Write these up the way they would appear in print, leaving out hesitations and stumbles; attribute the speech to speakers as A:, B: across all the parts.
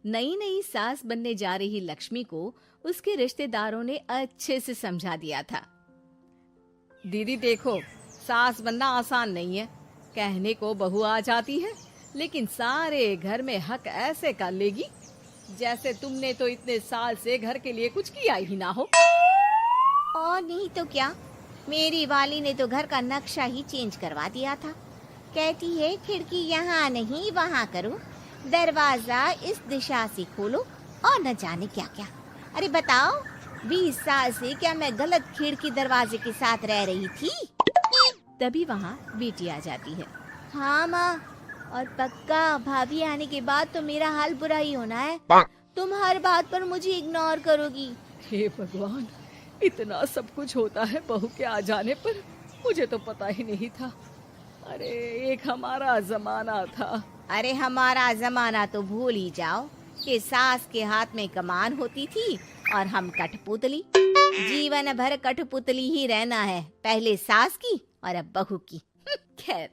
A: नई नई सास बनने जा रही लक्ष्मी को उसके रिश्तेदारों ने अच्छे से समझा दिया था।
B: दीदी देखो, सास बनना आसान नहीं है। कहने को बहू आ जाती है, लेकिन सारे घर में हक ऐसे कर लेगी जैसे तुमने तो इतने साल से घर के लिए कुछ किया ही ना हो।
C: और नहीं तो क्या, मेरी वाली ने तो घर का नक्शा ही चेंज करवा दिया था। कहती है खिड़की यहाँ नहीं वहाँ करो, दरवाजा इस दिशा से खोलो और न जाने क्या क्या। अरे बताओ, 20 साल से क्या मैं गलत खिड़की दरवाजे के साथ रह रही थी?
A: तभी वहाँ बेटी आ जाती है।
C: हाँ माँ, और पक्का भाभी आने के बाद तो मेरा हाल बुरा ही होना है। तुम हर बात पर मुझे इग्नोर करोगी।
B: हे भगवान, इतना सब कुछ होता है बहू के आ जाने पर, मुझे तो पता ही नहीं था। अरे एक हमारा जमाना था।
C: अरे हमारा जमाना तो भूल ही जाओ कि सास के हाथ में कमान होती थी और हम कठपुतली। जीवन भर कठपुतली ही रहना है, पहले सास की और अब बहू की।
A: खैर,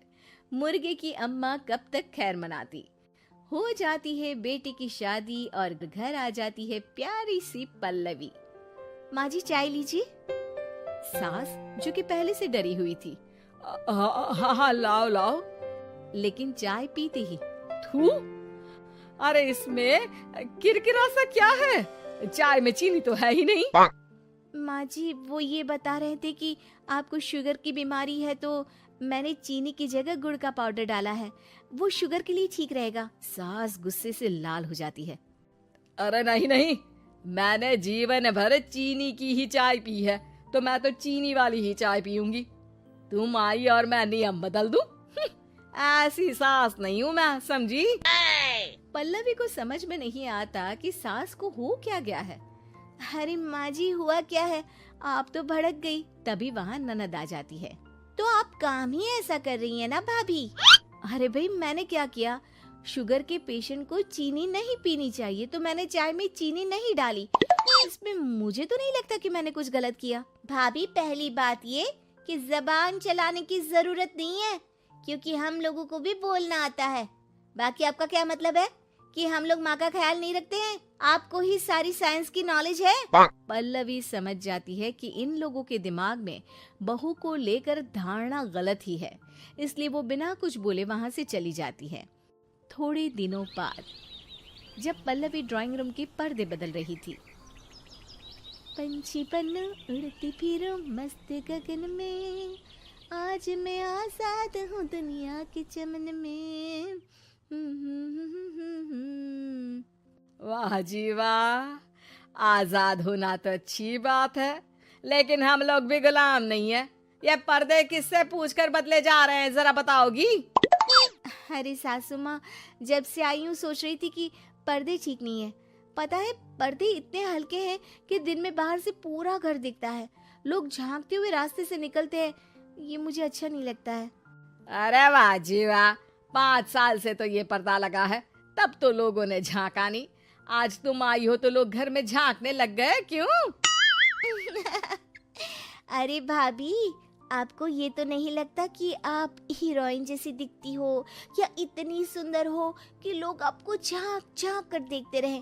A: मुर्गे की अम्मा कब तक खैर मनाती। हो जाती है बेटी की शादी और घर आ जाती है प्यारी सी पल्लवी। माँ जी चाय लीजिए। सास जो कि पहले से डरी हुई थी,
B: हाँ लाओ लाओ।
A: लेकिन चाय पीते ही
B: थू, अरे इसमें किरकिरा सा क्या है? चाय में चीनी तो है ही नहीं।
A: माँ जी वो ये बता रहे थे कि आपको शुगर की बीमारी है, तो मैंने चीनी की जगह गुड़ का पाउडर डाला है, वो शुगर के लिए ठीक रहेगा। सास गुस्से से लाल हो जाती है।
B: अरे नहीं नहीं, मैंने जीवन भर चीनी की ही चाय पी है, तो मैं तो चीनी वाली ही चाय पीऊंगी। तुम आई और मैं नियम बदल दूं? ऐसी सास नहीं हूँ मैं, समझी?
A: पल्लवी को समझ में नहीं आता कि सास को हो क्या गया है।
C: अरे माँ जी हुआ क्या है, आप तो भड़क गई।
A: तभी वहाँ ननद आ जाती है।
C: तो आप काम ही ऐसा कर रही है ना भाभी?
A: अरे भाई मैंने क्या किया? शुगर के पेशेंट को चीनी नहीं पीनी चाहिए, तो मैंने चाय में चीनी नहीं डाली। इसमें मुझे तो नहीं लगता कि मैंने कुछ गलत किया।
C: भाभी पहली बात ये कि जबान चलाने की जरूरत नहीं है, क्योंकि हम लोगों को भी बोलना आता है। बाकी आपका क्या मतलब है कि हम लोग माँ का ख्याल नहीं रखते हैं? आपको ही सारी साइंस की नॉलेज है।
A: पल्लवी समझ जाती है कि इन लोगों के दिमाग में बहू को लेकर धारणा गलत ही है, इसलिए वो बिना कुछ बोले वहां से चली जाती है। थोड़े दिनों बाद जब पल्लवी ड्राइंग रूम के पर्दे बदल रही थी,
C: पंछी बन उड़ती फिरूं मस्त गगन में, आज मैं आजाद हूँ दुनिया के चमन में।
B: वाह जी वाह, आजाद होना तो अच्छी बात है, लेकिन हम लोग भी गुलाम नहीं है। ये पर्दे किससे पूछकर बदले जा रहे हैं, जरा बताओगी?
C: अरे सासू माँ, जब से आई हूँ सोच रही थी कि पर्दे ठीक नहीं है। पता है पर्दे इतने हल्के हैं कि दिन में बाहर से पूरा घर दिखता है, लोग झांकते हुए रास्ते से निकलते हैं, ये मुझे अच्छा नहीं लगता है।
B: अरे वाह जी वाह, 5 साल से तो ये पर्दा लगा है, तब तो लोगों ने झांका नहीं। आज तुम आई हो तो लोग घर में झांकने लग गए, क्यों?
C: अरे भाभी, आपको ये तो नहीं लगता कि आप हीरोइन जैसी दिखती हो या इतनी सुंदर हो कि लोग आपको झांक झांक कर देखते रहे?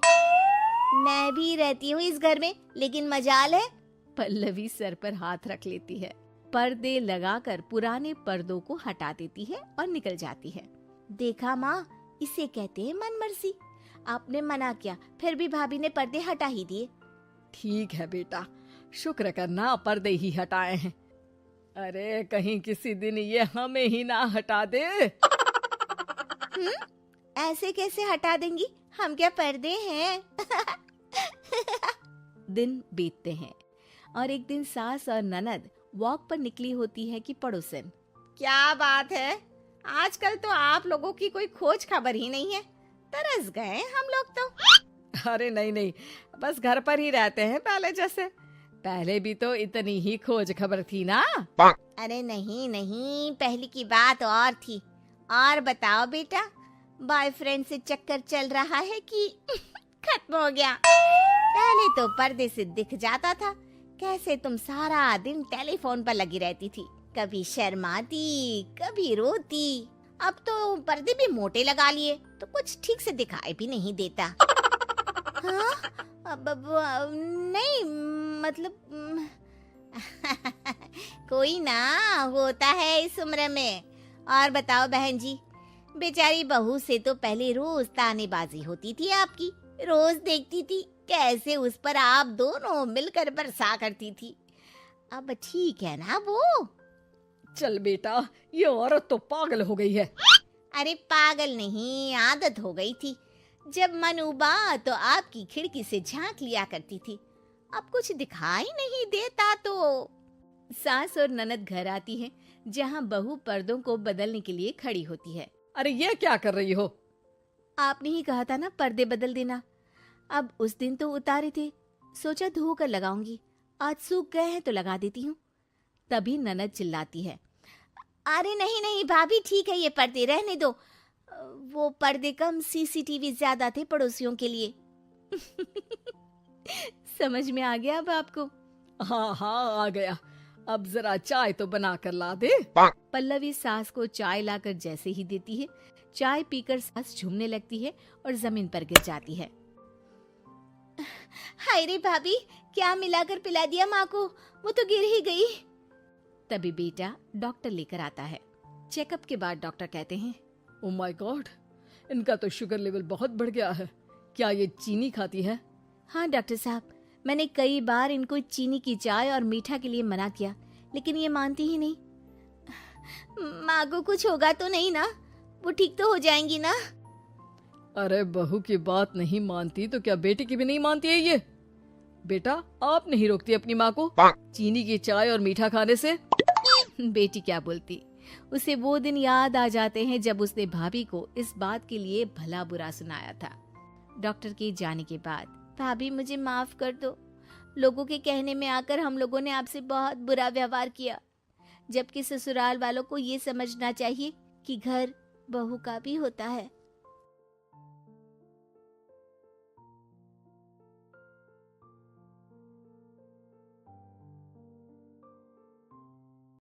C: मैं भी रहती हूँ इस घर में, लेकिन मजाल है।
A: पल्लवी सर पर हाथ रख लेती है, पर्दे लगाकर पुराने पर्दों को हटा देती है और निकल जाती है।
C: देखा माँ, इसे कहते हैं मनमर्जी। आपने मना किया, फिर भी भाभी ने पर्दे हटा ही दिए।
B: ठीक है बेटा, शुक्र करना पर्दे ही हटाए हैं। अरे कहीं किसी दिन ये हमें ही ना हटा दे।
C: ऐसे कैसे हटा देंगी, हम क्या पर्दे हैं?
A: दिन बीतते हैं और एक दिन सास और ननद वॉक पर निकली होती है कि पड़ोसन।
C: क्या बात है, आजकल तो आप लोगों की कोई खोज खबर ही नहीं है। तरस गए हम लोग तो।
B: अरे नहीं नहीं, बस घर पर ही रहते हैं पहले जैसे। पहले भी तो इतनी ही खोज खबर थी ना।
C: अरे नहीं नहीं, पहले की बात और थी। और बताओ बेटा, बॉयफ्रेंड से चक्कर चल रहा है कि खत्म हो गया? पहले तो पर्दे से दिख जाता था कैसे तुम सारा दिन टेलीफोन पर लगी रहती थी, कभी शर्माती कभी रोती। अब तो पर्दे भी मोटे लगा लिए तो कुछ ठीक से दिखाई भी नहीं देता। हाँ? नहीं, मतलब कोई ना होता है इस उम्र में। और बताओ बहन जी, बेचारी बहू से तो पहले रोज तानेबाजी होती थी आपकी, रोज देखती थी कैसे उस पर आप दोनों मिलकर बरसा करती थी। अब ठीक है ना वो?
B: चल बेटा, ये औरत तो पागल हो गई है।
C: अरे पागल नहीं, आदत हो गई थी। जब मन उबा तो आपकी खिड़की से झांक लिया करती थी, अब कुछ दिखाई नहीं देता तो।
A: सास और ननद घर आती हैं, जहां बहू पर्दों को बदलने के लिए खड़ी होती है।
B: अरे ये क्या कर रही हो?
A: आपने ही कहा था ना पर्दे बदल देना। अब उस दिन तो उतारे थे, सोचा धोकर लगाऊंगी, आज सूख गए हैं तो लगा देती हूँ। तभी ननद चिल्लाती है,
C: अरे नहीं नहीं भाभी, ठीक है, ये पर्दे रहने दो। वो पर्दे कम, सीसीटीवी ज्यादा थे पड़ोसियों के लिए।
A: समझ में आ गया अब आपको?
B: हाँ हाँ, आ गया। अब जरा चाय तो बना कर ला दे।
A: पल्लवी सास को चाय लाकर जैसे ही देती है, चाय पीकर सास झूमने लगती है और जमीन पर गिर जाती है।
C: हाय रे भाभी, क्या मिलाकर पिला दिया माँ को, वो तो गिर ही गई।
A: तभी बेटा डॉक्टर लेकर आता है। चेकअप के बाद डॉक्टर कहते हैं,
B: ओ माय गॉड, इनका तो शुगर लेवल बहुत बढ़ गया है। क्या ये चीनी खाती है?
A: हाँ डॉक्टर साहब, मैंने कई बार इनको चीनी की चाय और मीठा के लिए मना किया, लेकिन ये मानती ही नहीं।
C: माँ को कुछ होगा तो नहीं ना? वो ठीक तो हो जाएंगी ना?
B: अरे बहू की बात नहीं मानती तो क्या बेटी की भी नहीं मानती है ये? बेटा, आप नहीं रोकती अपनी माँ को चीनी की चाय और मीठा खाने से?
A: बेटी क्या बोलती, उसे वो दिन याद आ जाते हैं जब उसने भाभी को इस बात के लिए भला बुरा सुनाया था। डॉक्टर के जाने के बाद,
C: भाभी मुझे माफ कर दो, लोगों के कहने में आकर हम लोगों ने आपसे बहुत बुरा व्यवहार किया, जबकि ससुराल वालों को ये समझना चाहिए कि घर बहू का भी होता है।